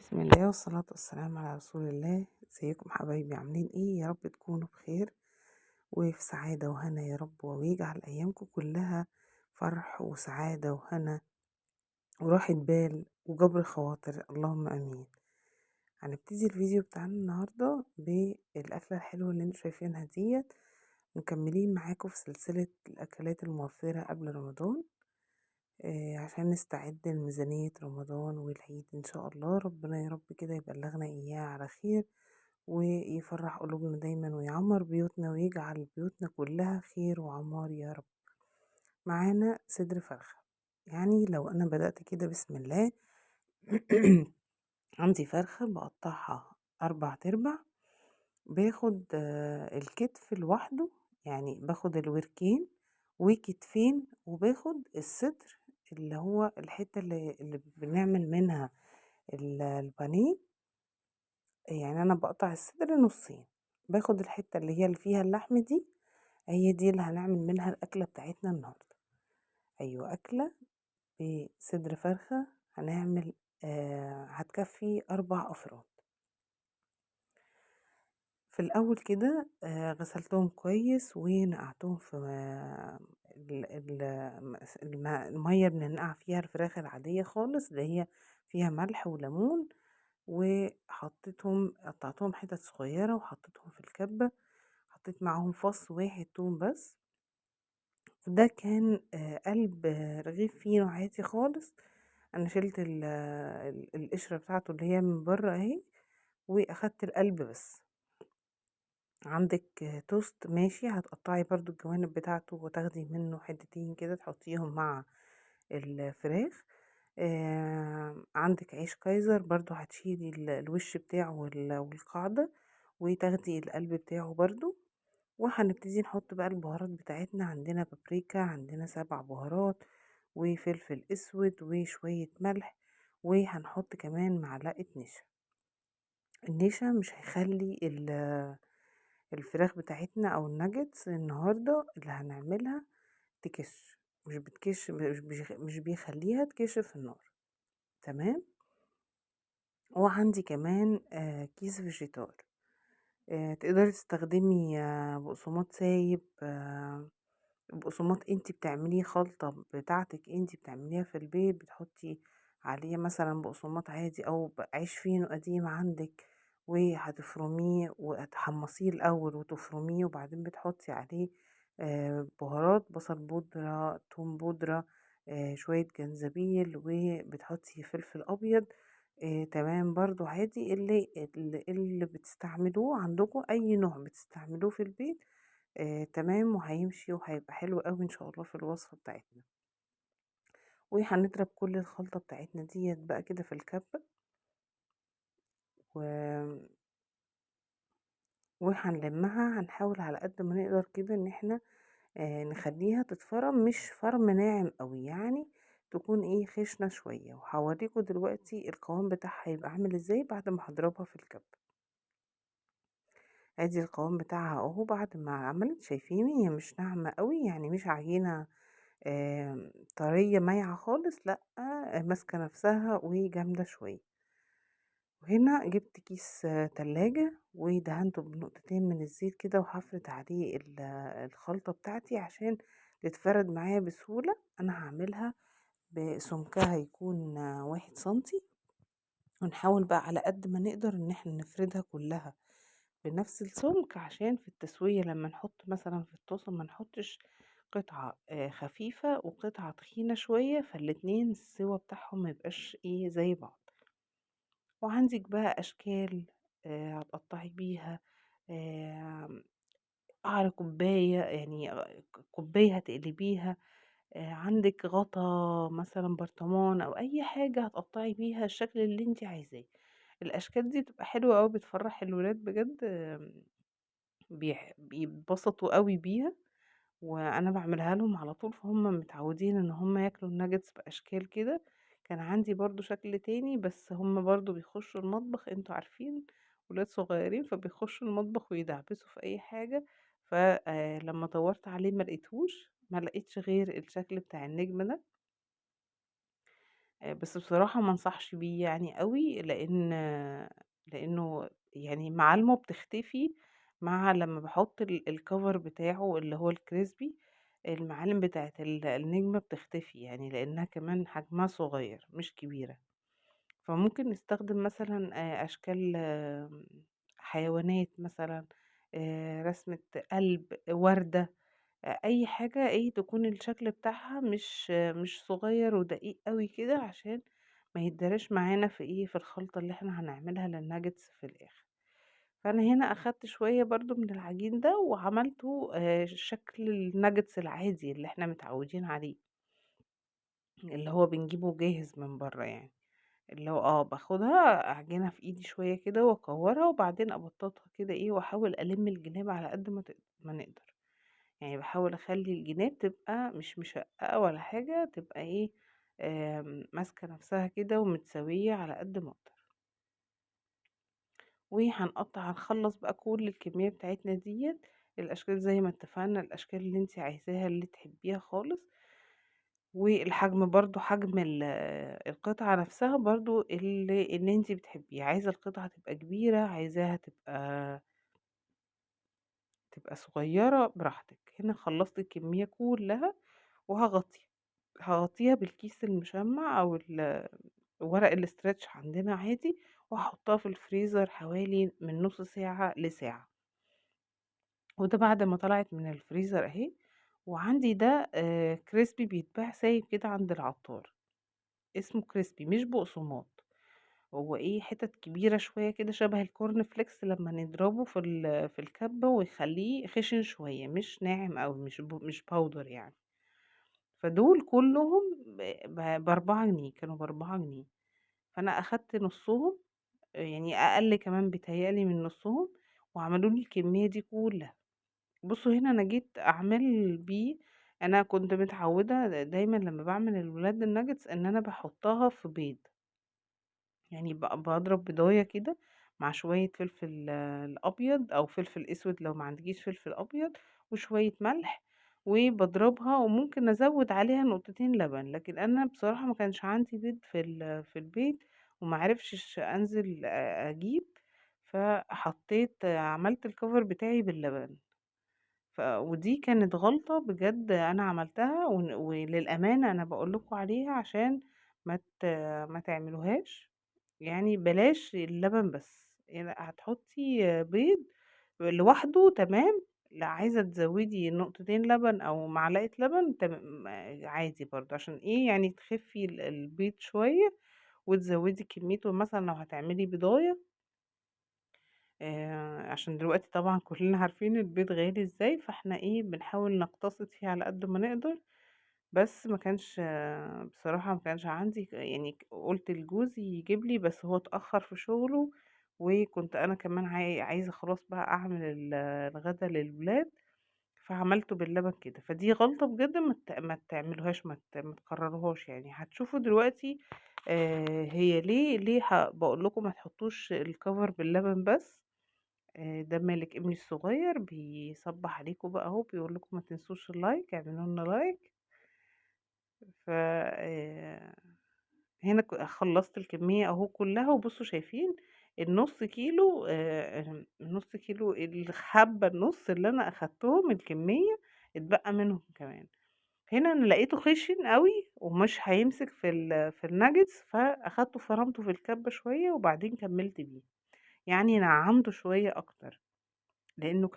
بسم الله والصلاة والسلام على رسول الله. ازيكم حبايبي؟ عاملين ايه؟ يا رب تكونوا بخير وفي سعادة وهنا يا رب، ويجعل ايامكم كلها فرح وسعادة وهنا وراحة بال وجبر خواطر، اللهم امين. هنبتدي الفيديو بتاعنا النهاردة بالاكلة الحلوة اللي انتوا شايفينها ديت، مكملين معاكم في سلسلة الاكلات الموفرة قبل رمضان. عشان نستعد لميزانية رمضان والعيد إن شاء الله. ربنا يا رب كده يبلغنا إياه على خير، ويفرح قلوبنا دايما، ويعمر بيوتنا، ويجعل بيوتنا كلها خير وعمار يا رب. معانا صدر فرخة. يعني لو أنا بدأت كده بسم الله عندي فرخة بقطعها 4 تربع، باخد الكتف لوحده، يعني باخد الوركين وكتفين، وباخد الصدر اللي هو الحتة اللي بنعمل منها البانيه. يعني انا بقطع الصدر نصين، باخد الحتة اللي فيها اللحم دي، هي دي اللي هنعمل منها الأكلة بتاعتنا النهاردة. أيوة، أكلة بصدر فرخة هنعمل هتكفي 4 أفراد. في الأول كده غسلتهم كويس ونقعتهم في المية بننقع فيها الفراخ العادية خالص، اللي هي فيها ملح وليمون، وحطيتهم قطعتهم حتت صغيرة وحطيتهم في الكبة. حطيت معاهم فص واحد توم بس. ده كان قلب رغيف فينو عادي خالص. انا شلت القشرة بتاعته اللي هي من بره اهي، واخدت القلب بس. عندك توست ماشي، هتقطعي برضو الجوانب بتاعته وتاخدي منه حتتين كده تحطيهم مع الفراخ. عندك عيش كايزر برضو، هتشيلي الوش بتاعه والقاعدة، وتاخدي القلب بتاعه برضو. وهنبتدي نحط بقى البهارات بتاعتنا. عندنا بابريكا، عندنا 7 بهارات، وفلفل اسود، وشوية ملح، وهنحط كمان معلقة نشا. النشا مش هيخلي الفراخ بتاعتنا او الناجتس النهارده اللي هنعملها تكش، مش بتكش، مش بيخليها تكش في النار. تمام. وعندي كمان كيس فيجيتار. تقدري تستخدمي بقسماط سايب، بقسماط انتي بتعمليه خلطة بتاعتك، انتي بتعمليها في البيت، بتحطي عليه مثلا بقسماط عادي او عيش فينو قديم عندك، وهتفرميه وتحمصيه الاول وتفرميه، وبعدين بتحطي عليه بهارات، بصل بودرة، توم بودرة، شوية جنزبيل، وبتحطي فلفل ابيض. تمام. برضو عادي اللي بتستعملوه عندكم، اي نوع بتستعملوه في البيت تمام، وهيمشي وهيبقى حلو قوي ان شاء الله في الوصفة بتاعتنا. وهنضرب كل الخلطة بتاعتنا ديت بقى كده في الكبة، و... وهنلمها. هنحاول على قد ما نقدر كده ان احنا نخليها تتفرم، مش فرم ناعم قوي، يعني تكون ايه خشنة شوية. وهوريكم دلوقتي القوام بتاعها هيبقى عامل ازاي بعد ما هضربها في الكبة. ادي القوام بتاعها اهو بعد ما عملت. شايفين هي مش ناعمة قوي، يعني مش عجينة طرية مايعة خالص، لأ، ماسكة نفسها وجامدة شوية. وهنا جبت كيس تلاجة ودهنته بنقطتين من الزيت كده، وحفرت عليه الخلطة بتاعتي عشان تتفرد معايا بسهولة. أنا هعملها بسمكها يكون 1 سنتي، ونحاول بقى على قد ما نقدر ان احنا نفردها كلها بنفس السمك، عشان في التسوية لما نحط مثلا في الطاسة ما نحطش قطعة خفيفة وقطعة تخينة شوية، فالاتنين السوا بتاعهم ما يبقاش ايه زي بعض. وعندك بقى اشكال هتقطعي بيها قعر كوباية، يعني كوباية هتقلبيها. عندك غطا مثلا برطمان او اي حاجة هتقطعي بيها الشكل اللي انت عايزاه. الاشكال دي بتبقى حلوة قوي، بتفرح الولاد بجد. بيتبسطوا قوي بيها، وانا بعملها لهم على طول، فهم متعودين ان هم ياكلوا الناجتس باشكال كده. كان عندي برضو شكل تاني، بس هم برضو بيخشوا المطبخ، انتوا عارفين ولاد صغيرين فبيخشوا المطبخ ويدعبسوا في اي حاجة. فلما دورت عليه ما لقيتش غير الشكل بتاع النجمة ده. بس بصراحة ما انصحش بيه يعني أوي، لإنه يعني معالمه بتختفي مع لمّا باحط الcover بتاعه اللي هو الcrispy، المعالم بتاعة النجمة بتختفي يعني، لإنها كمان حجمها صغير مش كبيرة. فممكن نستخدم مثلًا أشكال حيوانات مثلًا، رسمة قلب، وردة، أي حاجة إيه تكون الشكل بتاعها مش صغير ودقيق أوي كده، عشان ما يتضراش معانا في إيه، في الخلطة اللي إحنا هنعملها للnuggets في الآخر. فأنا هنا أخدت شوية برضه من العجين ده وعملته شكل الnuggets العادي اللي إحنا متعودين عليه، اللي هو بنجيبه جاهز من برّه يعني. اللي هو باخدها أعجنها في إيدي شوية كده وأكورها وبعدين أبططها كده إيه، وأحاول ألم الجناب على قد ما نقدر. يعني باحاول أخلي الجناب تبقى مش مشققة ولا حاجة، تبقى إيه، ماسكة نفسها كده ومتساوية على قد ما أقدر. هنخلص بقى كل الكمية بتاعتنا ديت، الأشكال زي ما اتفقنا، الأشكال اللي انتي عايزاها اللي تحبيها خالص. والحجم برضه، حجم القطعة نفسها برضه اللي انتي بتحبيه، عايزة القطعة تبقى كبيرة، عايزاها تبقى صغيرة، براحتك. هنا خلصت الكمية كلها وهغطيها، هغطيها بالكيس المشمع أو ورق الاسترتش عندنا عادي، وهحطها في الفريزر حوالي من نص ساعة لساعة. وده بعد ما طلعت من الفريزر اهي. وعندي ده كريسبي بيتباع سايب كده عند العطار، اسمه كريسبي مش بقسماط. هو إيه، حتت كبيرة شوية كده شبه الكورن فليكس لمّا نضربه في الكبة ويخلّيه خشن شوية، مش ناعم أوي، مش powder يعني. فدول كلّهم ب4 جنيه، كانوا ب4 جنيه. فأنا أخدت نُصّهم، يعني أقل كمان بيتهيأ لي من نُصّهم، وعملوا لي الكمية دي كلّها. بُصّوا هنا أنا جيت أعمل بيه، أنا كنت متعودة دايمًا لمّا باعمل للولاد الnuggets إن أنا باحطها في بيض. يعني باضرب بيضاية كده مع شوية فلفل الأبيض أو فلفل أسود لو ما عندكيش فلفل أبيض، وشوية ملح، وباضربها وممكن أزود عليها نقطتين لبن. لكن أنا بصراحة ما كانش عندي بيض في البيت، وما عرفشش أنزل أجيب، فحطيت عملت الcover بتاعي باللبن. ودي كانت غلطة بجد أنا عملتها، وللأمانة أنا باقول لكم عليها عشان ما تعملوهاش. يعني بلاش اللبن بس، يعني هتحطي بيض لوحده تمام، لا عايزة تزودي نقطتين لبن أو معلقة لبن عادي برضه، عشان ايه يعني تخفي البيض شوية وتزودي كميته. مثلا لو هتعملي بيضاية، عشان دلوقتي طبعًا كلنا عارفين البيض غالي إزاي، فإحنا إيه بنحاول نقتصد فيه على قد ما نقدر. بس ما كانش بصراحة ما كانش عندي، يعني قُلت لجوزي يجيب لي، بس هو اتأخر في شغله، وكنت أنا كمان عايزة خلاص بقى أعمل الغدا للولاد، فعملته باللبن كده. فدي غلطة بجد ما تعملوهاش، ما تكرروهاش يعني. هتشوفوا دلوقتي هي ليه باقول لكم ما تحطوش الcover باللبن بس. ده مالك ابني الصغير بيصبح عليكم بقى اهو، بيقول لكم ما تنسوش اللايك، اعملوا لنا لايك. ف هنا خلصت الكمية اهو كلها، وبصوا شايفين النص كيلو، النص كيلو الحبة النص اللي انا اخدتهم الكمية اتبقى منهم كمان. هنا انا لقيته خشن قوي ومش هيمسك في الناجتس، فاخدته فرمته في الكبة شوية وبعدين كملت بيه. يعني نعمته شوية اكتر، لأنه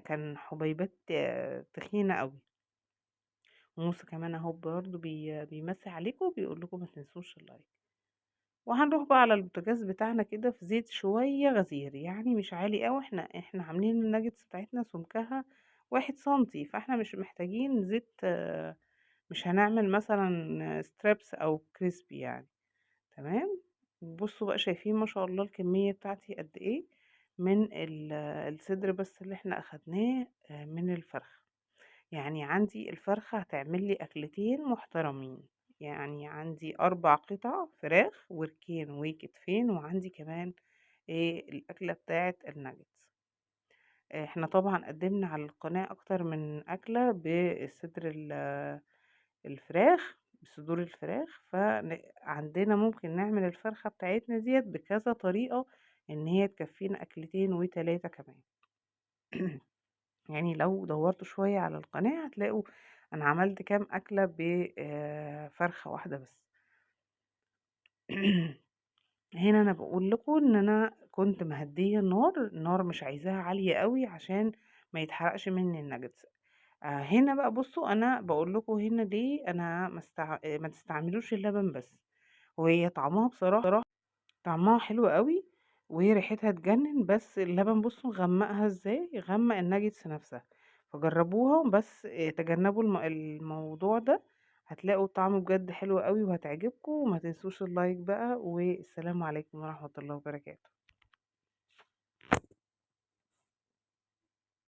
كان حبيبات تخينة أوي. وموسى كمان أهو برضه بيمسي عليكم وبيقول لكم ما تنسوش اللايك. وهنروح بقى على البوتاجاز بتاعنا كده في زيت شوية غزير، يعني مش عالي أوي. احنا عاملين الناجتس بتاعتنا سمكها 1 سنتي، فاحنا مش محتاجين زيت، مش هنعمل مثلا ستريبس أو كريسبي يعني. تمام. بصوا بقى شايفين ما شاء الله الكمية بتاعتي قد ايه من الصدر بس اللي احنا أخدناه من الفرخ. يعني عندي الفرخة هتعمل لي أكلتين محترمين. يعني عندي 4 قطع فراخ، وركين وكتفين، وعندي كمان ايه الأكلة بتاعت الناجتس. احنا طبعا قدمنا على القناة أكتر من أكلة بالصدر الفراخ، بصدور الفراخ، عندنا ممكن نعمل الفرخة بتاعتنا ديّة بكذا طريقة إن هي تكفّينا أكلتين و3 كمان. يعني لو دورتوا شوية على القناة هتلاقوا أنا عملت كام أكلة ب فرخة واحدة بس. هنا أنا باقول لكم إن أنا كنت مهدية النار مش عايزاها عالية أوي عشان ما يتحرقش مني الnuggets. هنا بقى بُصّوا أنا باقول لكم هنا ليه أنا ما تستعملوش اللبن بس، وهي طعمها بصراحة طعمها حلو أوي، وهي ريحتها تجنن، بس اللبن بُصّوا مغمّقها إزاي، غمّق الnuggets نفسها، فجرّبوها بس تجنبوا الموضوع ده، هتلاقوا الطعم بجد حلو أوي وهتعجبكم، وما تنسوش اللايك بقى، والسلام عليكم ورحمة الله وبركاته.